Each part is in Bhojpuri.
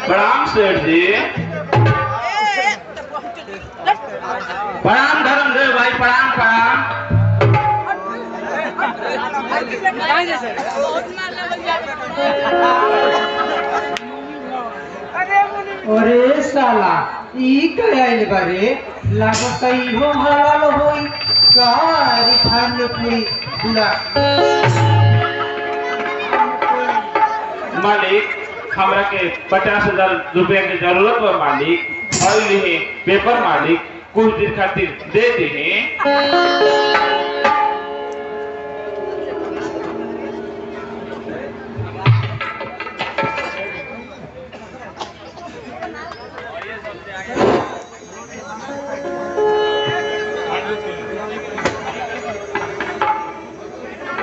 प्रणाम सेठ जी। प्रणाम धर्मदेव भाई, प्रणाम प्रणाम। अरे साला ई कयाइल बारे लागत इहो हलाल होई का रिफाइन में पूरी बुला। मालिक हमरा के 50,000 रुपया की जरूरत बा मालिक। और लिहे पेपर मालिक, कुछ दिन खातिर दे दे।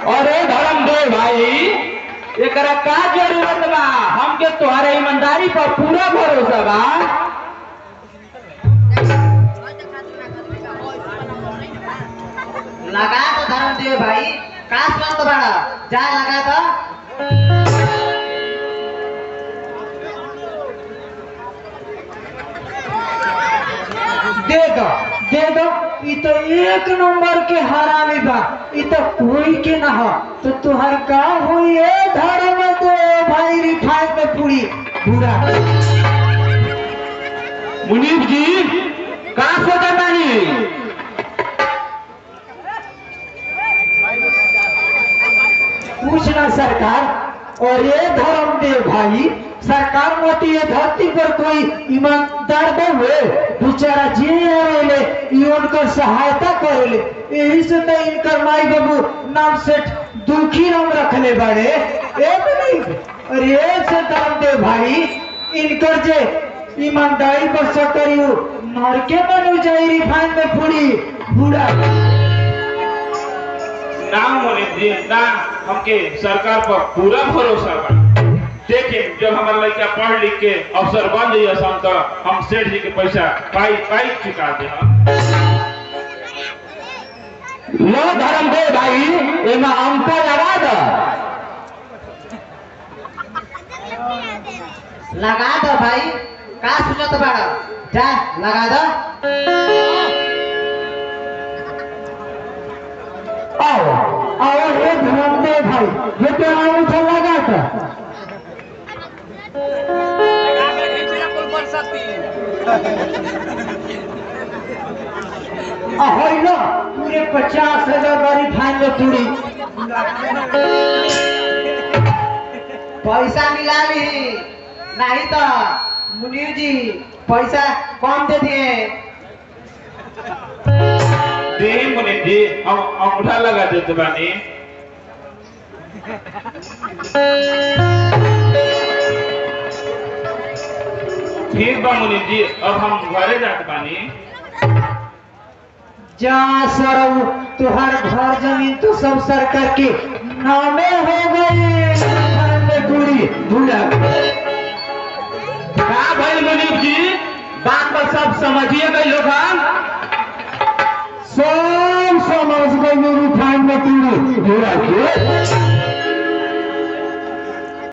अरे धर्मदेव भाई, एकरा का जरूरत बा? हमके तोहरे ईमानदारी पर पूरा भरोसा बा। लगा तो धर्मदेव भाई, का मत बड़ा जा लगा तो। दे दो ई तो एक नंबर के हरामी बा, ई तो कोई के ना हो। तो तुहर का हुई है धर्म दो भाई रिफाइन में पूरी पूरा। मुनीब जी का सोचा नहीं? पूछना सरकार। और ये धर्मदेव भाई, सरकार मोती ये धरती पर कोई ईमानदार हुए बेचारा जे आवेले ई उनकर सहायता करेले। यही से तो इनकर माई बाबू नाम से दुखी नाम रखले बड़े एक नहीं। और ये से धर्मदेव भाई, इनकर जे ईमानदारी पर सकरियो मार के मनु जाई रिफाइन में पूरी बुरा। ना मुनीब जी ना, हमके सरकार पर पूरा भरोसा बा। देखिए जब हमारा लड़का पढ़ लिख के अफसर बन जाइए तो हम सेठ जी के पैसा पाई चुका दे। लो धर्मदेव भाई, एमा अंतर लगा दो। लगा दो भाई, का सुनत बाड़ा जा लगा दो। आओ आओ हे धर्मदेव भाई, ये तो आऊं था लगा था। ahoy ना पूरे 50,000 बारी फाइन में तुड़ी पैसा मिला ली, नहीं तो मुनीर जी पैसा कम दे दिए। मुनीब जी हम अंगूठा लगा देते बानी। ठीक बा मुनीब जी, अब हम घरे जाते बानी। जा सरऊ, तुहार घर जमीन तो सब सरकार के नामे हो गए पूरी भूला। का भाई मुनीब जी, बात पर सब समझिए गए लोग। सब समझ गए रिफाइन में पूरी भूला।